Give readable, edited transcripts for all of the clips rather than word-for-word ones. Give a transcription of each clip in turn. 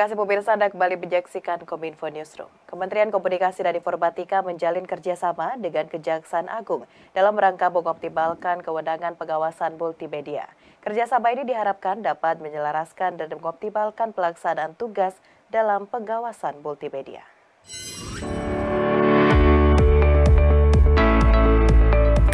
kasih pemirsa, Anda kembali menyaksikan Kominfo Newsroom. Kementerian Komunikasi dan Informatika menjalin kerjasama dengan Kejaksaan Agung dalam rangka mengoptimalkan kewenangan pengawasan multimedia. Kerjasama ini diharapkan dapat menyelaraskan dan mengoptimalkan pelaksanaan tugas dalam pengawasan multimedia.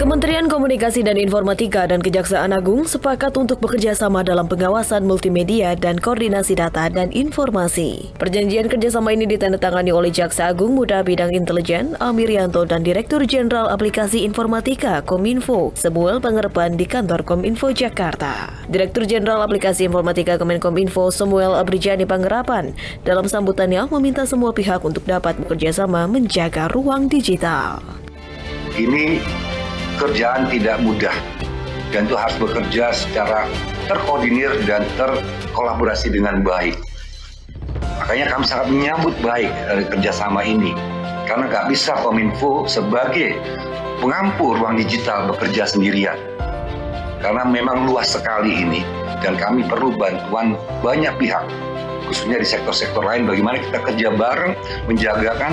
Kementerian Komunikasi dan Informatika dan Kejaksaan Agung sepakat untuk bekerja sama dalam pengawasan multimedia dan koordinasi data dan informasi. Perjanjian kerjasama ini ditandatangani oleh Jaksa Agung Muda Bidang Intelijen Amirianto dan Direktur Jenderal Aplikasi Informatika Kominfo Samuel Pangerepan di kantor Kominfo Jakarta. Direktur Jenderal Aplikasi Informatika Kemenkominfo Samuel Abrijani Pangerepan dalam sambutannya meminta semua pihak untuk dapat bekerja sama menjaga ruang digital. Ini kerjaan tidak mudah dan itu harus bekerja secara terkoordinir dan terkolaborasi dengan baik. Makanya kami sangat menyambut baik dari kerjasama ini karena nggak bisa Kominfo sebagai pengampu ruang digital bekerja sendirian karena memang luas sekali ini dan kami perlu bantuan banyak pihak khususnya di sektor-sektor lain bagaimana kita kerja bareng menjagakan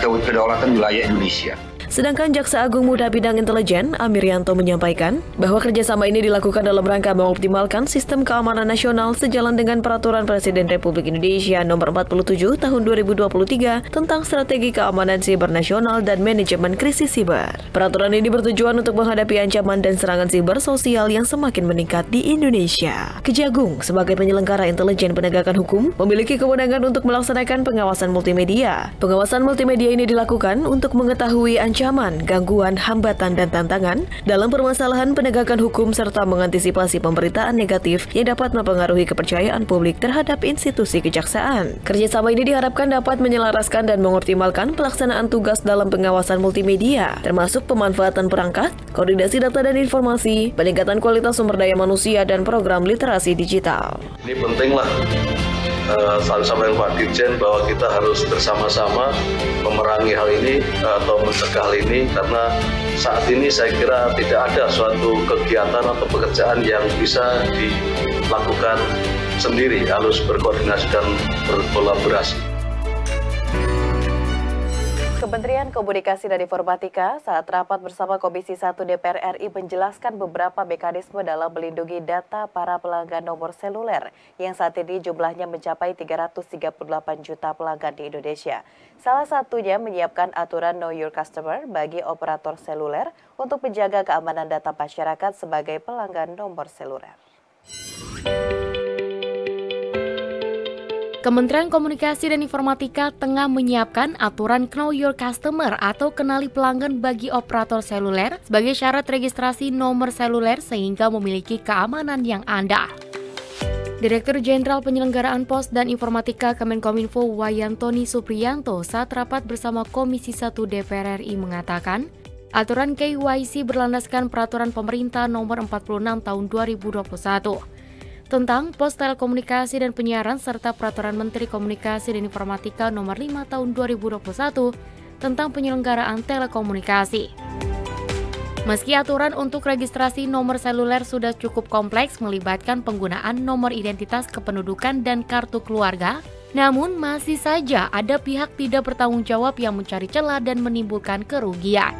kedaulatan wilayah Indonesia. Sedangkan Jaksa Agung Muda Bidang Intelijen Amirianto menyampaikan bahwa kerjasama ini dilakukan dalam rangka mengoptimalkan sistem keamanan nasional sejalan dengan Peraturan Presiden Republik Indonesia Nomor 47 Tahun 2023 tentang Strategi Keamanan Siber Nasional dan Manajemen Krisis Siber. Peraturan ini bertujuan untuk menghadapi ancaman dan serangan siber sosial yang semakin meningkat di Indonesia. Kejagung sebagai penyelenggara intelijen penegakan hukum memiliki kewenangan untuk melaksanakan pengawasan multimedia. Pengawasan multimedia ini dilakukan untuk mengetahui ancaman, gangguan, hambatan, dan tantangan dalam permasalahan penegakan hukum serta mengantisipasi pemberitaan negatif yang dapat mempengaruhi kepercayaan publik terhadap institusi kejaksaan. Kerjasama ini diharapkan dapat menyelaraskan dan mengoptimalkan pelaksanaan tugas dalam pengawasan multimedia, termasuk pemanfaatan perangkat, koordinasi data dan informasi, peningkatan kualitas sumber daya manusia, dan program literasi digital. Ini pentinglah sampai Pak Dirjen bahwa kita harus bersama-sama memerangi hal ini atau mencegah hal ini karena saat ini saya kira tidak ada suatu kegiatan atau pekerjaan yang bisa dilakukan sendiri, harus berkoordinasi dan berkolaborasi. Kementerian Komunikasi dan Informatika saat rapat bersama Komisi 1 DPR RI menjelaskan beberapa mekanisme dalam melindungi data para pelanggan nomor seluler yang saat ini jumlahnya mencapai 338 juta pelanggan di Indonesia. Salah satunya menyiapkan aturan Know Your Customer bagi operator seluler untuk menjaga keamanan data masyarakat sebagai pelanggan nomor seluler. Kementerian Komunikasi dan Informatika tengah menyiapkan aturan Know Your Customer atau kenali pelanggan bagi operator seluler sebagai syarat registrasi nomor seluler sehingga memiliki keamanan yang andal. Direktur Jenderal Penyelenggaraan Pos dan Informatika Kemenkominfo Wayantoni Supriyanto saat rapat bersama Komisi 1 DPR RI mengatakan, aturan KYC berlandaskan Peraturan Pemerintah Nomor 46 Tahun 2021. Tentang Pos Telekomunikasi dan Penyiaran serta Peraturan Menteri Komunikasi dan Informatika Nomor 5 Tahun 2021 tentang penyelenggaraan telekomunikasi. Meski aturan untuk registrasi nomor seluler sudah cukup kompleks melibatkan penggunaan nomor identitas kependudukan dan kartu keluarga, namun masih saja ada pihak tidak bertanggung jawab yang mencari celah dan menimbulkan kerugian.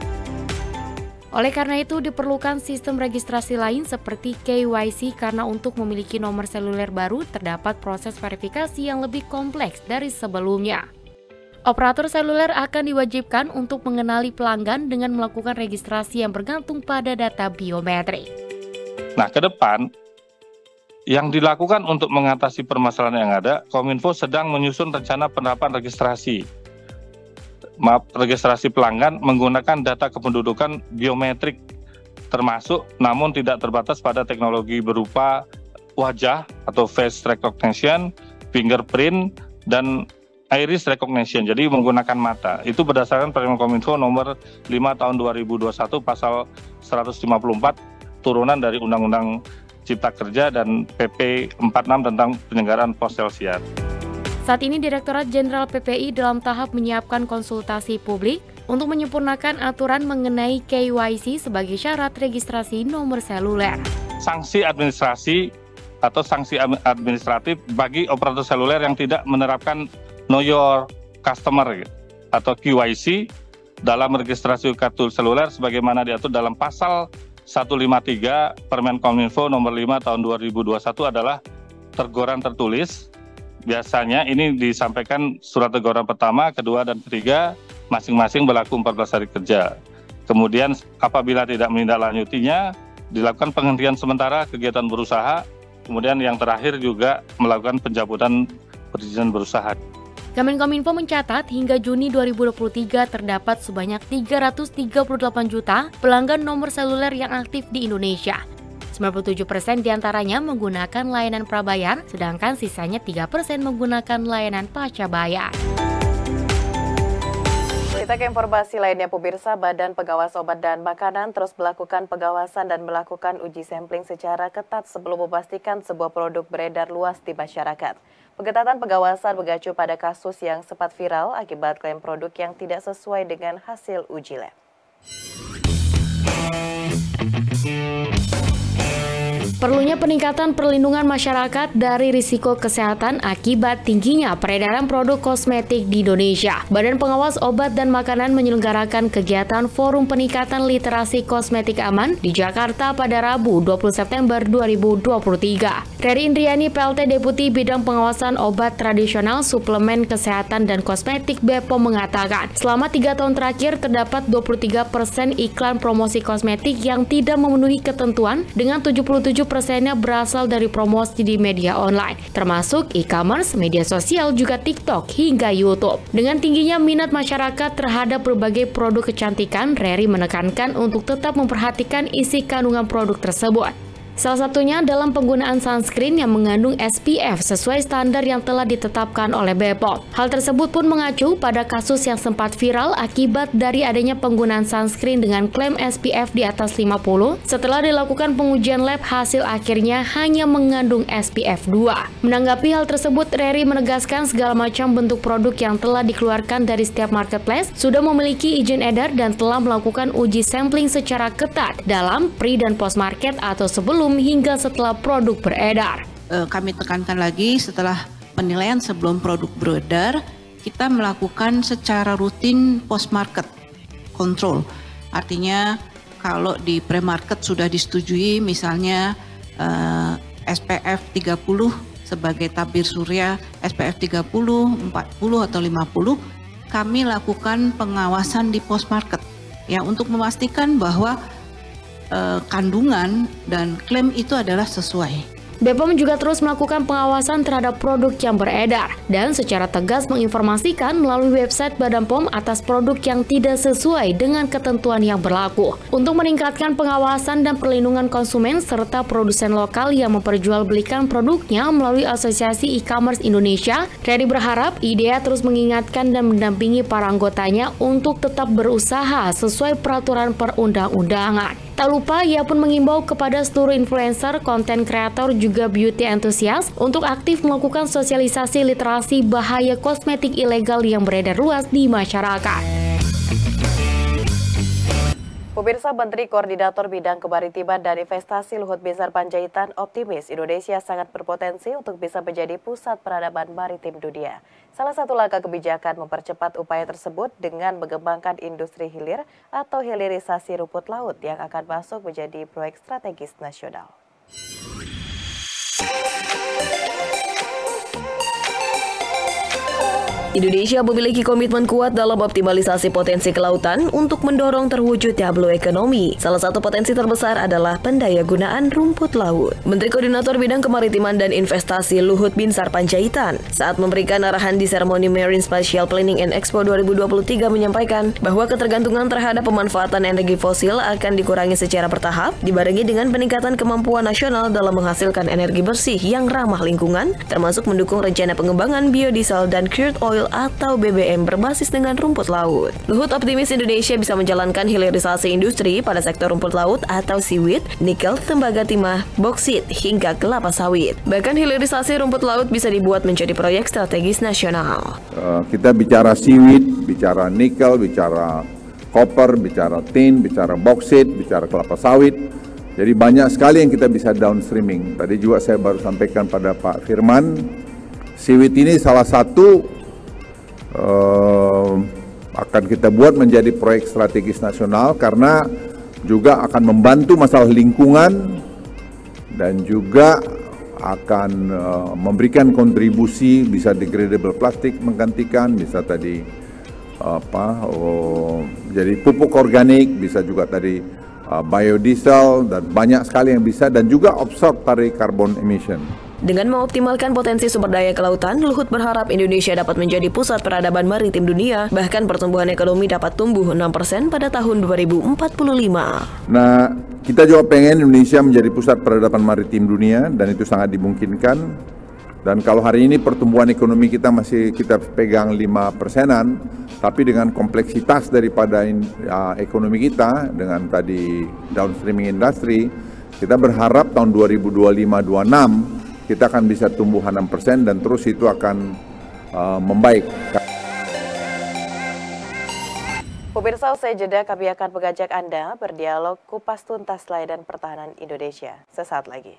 Oleh karena itu diperlukan sistem registrasi lain seperti KYC karena untuk memiliki nomor seluler baru terdapat proses verifikasi yang lebih kompleks dari sebelumnya. Operator seluler akan diwajibkan untuk mengenali pelanggan dengan melakukan registrasi yang bergantung pada data biometrik. Nah, ke depan yang dilakukan untuk mengatasi permasalahan yang ada, Kominfo sedang menyusun rencana penerapan registrasi pelanggan menggunakan data kependudukan biometrik termasuk namun tidak terbatas pada teknologi berupa wajah atau face recognition, fingerprint, dan iris recognition, jadi menggunakan mata. Itu berdasarkan Permen Kominfo nomor 5 tahun 2021 pasal 154 turunan dari Undang-Undang Cipta Kerja dan PP 46 tentang penyelenggaraan ponsel siar. Saat ini Direktorat Jenderal PPI dalam tahap menyiapkan konsultasi publik untuk menyempurnakan aturan mengenai KYC sebagai syarat registrasi nomor seluler. Sanksi administrasi atau sanksi administratif bagi operator seluler yang tidak menerapkan Know Your Customer atau KYC dalam registrasi kartu seluler sebagaimana diatur dalam pasal 153 Permen Kominfo nomor 5 tahun 2021 adalah teguran tertulis. Biasanya ini disampaikan surat teguran pertama, kedua, dan ketiga masing-masing berlaku 14 hari kerja. Kemudian apabila tidak menindaklanjutinya, dilakukan penghentian sementara kegiatan berusaha. Kemudian yang terakhir juga melakukan pencabutan perizinan berusaha. Kemenkominfo mencatat hingga Juni 2023 terdapat sebanyak 338 juta pelanggan nomor seluler yang aktif di Indonesia. 97% diantaranya menggunakan layanan prabayar, sedangkan sisanya 3% menggunakan layanan pasca bayar. Kita ke informasi lainnya, pemirsa. Badan Pengawas Obat dan Makanan terus melakukan pengawasan dan melakukan uji sampling secara ketat sebelum memastikan sebuah produk beredar luas di masyarakat. Pengetatan pengawasan mengacu pada kasus yang sempat viral akibat klaim produk yang tidak sesuai dengan hasil uji lab. Perlunya peningkatan perlindungan masyarakat dari risiko kesehatan akibat tingginya peredaran produk kosmetik di Indonesia. Badan Pengawas Obat dan Makanan menyelenggarakan kegiatan Forum Peningkatan Literasi Kosmetik Aman di Jakarta pada Rabu 20 September 2023. Reri Indriani, PLT Deputi Bidang Pengawasan Obat Tradisional, Suplemen Kesehatan dan Kosmetik BPOM mengatakan, selama 3 tahun terakhir terdapat 23% iklan promosi kosmetik yang tidak memenuhi ketentuan dengan 77%-nya berasal dari promosi di media online, termasuk e-commerce, media sosial, juga TikTok hingga YouTube. Dengan tingginya minat masyarakat terhadap berbagai produk kecantikan, Reri menekankan untuk tetap memperhatikan isi kandungan produk tersebut. Salah satunya dalam penggunaan sunscreen yang mengandung SPF sesuai standar yang telah ditetapkan oleh BPOM. Hal tersebut pun mengacu pada kasus yang sempat viral akibat dari adanya penggunaan sunscreen dengan klaim SPF di atas 50. Setelah dilakukan pengujian lab, hasil akhirnya hanya mengandung SPF 2. Menanggapi hal tersebut, Reri menegaskan segala macam bentuk produk yang telah dikeluarkan dari setiap marketplace sudah memiliki izin edar dan telah melakukan uji sampling secara ketat dalam pre dan post market atau sebelum hingga setelah produk beredar. Kami tekankan lagi, setelah penilaian sebelum produk beredar, kita melakukan secara rutin post-market control. Artinya kalau di pre-market sudah disetujui misalnya SPF 30 sebagai tabir surya, SPF 30, 40 atau 50, kami lakukan pengawasan di post-market ya untuk memastikan bahwa kandungan dan klaim itu adalah sesuai. BPOM juga terus melakukan pengawasan terhadap produk yang beredar dan secara tegas menginformasikan melalui website Badan POM atas produk yang tidak sesuai dengan ketentuan yang berlaku. Untuk meningkatkan pengawasan dan perlindungan konsumen serta produsen lokal yang memperjualbelikan produknya melalui Asosiasi E-commerce Indonesia, Reri berharap IDEA terus mengingatkan dan mendampingi para anggotanya untuk tetap berusaha sesuai peraturan perundang-undangan. Tak lupa, ia pun mengimbau kepada seluruh influencer, konten kreator, juga beauty enthusiast untuk aktif melakukan sosialisasi literasi bahaya kosmetik ilegal yang beredar luas di masyarakat. Pemirsa, Menteri Koordinator Bidang Kemaritiman dan Investasi Luhut Binsar Panjaitan optimis Indonesia sangat berpotensi untuk bisa menjadi pusat peradaban maritim dunia. Salah satu langkah kebijakan mempercepat upaya tersebut dengan mengembangkan industri hilir atau hilirisasi rumput laut yang akan masuk menjadi proyek strategis nasional. Indonesia memiliki komitmen kuat dalam optimalisasi potensi kelautan untuk mendorong terwujudnya blue economy. Salah satu potensi terbesar adalah pendayagunaan rumput laut. Menteri Koordinator Bidang Kemaritiman dan Investasi Luhut Binsar Panjaitan saat memberikan arahan di seremoni Marine Spatial Planning and Expo 2023 menyampaikan bahwa ketergantungan terhadap pemanfaatan energi fosil akan dikurangi secara bertahap, dibarengi dengan peningkatan kemampuan nasional dalam menghasilkan energi bersih yang ramah lingkungan, termasuk mendukung rencana pengembangan biodiesel dan crude oil atau BBM berbasis dengan rumput laut. Luhut optimis Indonesia bisa menjalankan hilirisasi industri pada sektor rumput laut atau seaweed, nikel, tembaga timah, boksit, hingga kelapa sawit. Bahkan hilirisasi rumput laut bisa dibuat menjadi proyek strategis nasional. Kita bicara seaweed, bicara nikel, bicara copper, bicara tin, bicara boksit, bicara kelapa sawit. Jadi banyak sekali yang kita bisa downstreaming. Tadi juga saya baru sampaikan pada Pak Firman, Seaweed ini salah satu akan kita buat menjadi proyek strategis nasional karena juga akan membantu masalah lingkungan dan juga akan memberikan kontribusi, bisa degradable plastik menggantikan, bisa tadi jadi pupuk organik, bisa juga tadi biodiesel, dan banyak sekali yang bisa, dan juga absorb dari carbon emission. Dengan mengoptimalkan potensi sumber daya kelautan, Luhut berharap Indonesia dapat menjadi pusat peradaban maritim dunia, bahkan pertumbuhan ekonomi dapat tumbuh 6% pada tahun 2045. Nah, kita juga pengen Indonesia menjadi pusat peradaban maritim dunia, dan itu sangat dimungkinkan. Dan kalau hari ini pertumbuhan ekonomi kita masih kita pegang 5%-an, tapi dengan kompleksitas daripada ekonomi kita, dengan tadi downstreaming industry, kita berharap tahun 2025-26 kita akan bisa tumbuh 6% dan terus itu akan membaik. Pemirsa, usai jeda kami akan mengajak Anda berdialog kupas tuntas layanan pertahanan Indonesia. Sesaat lagi.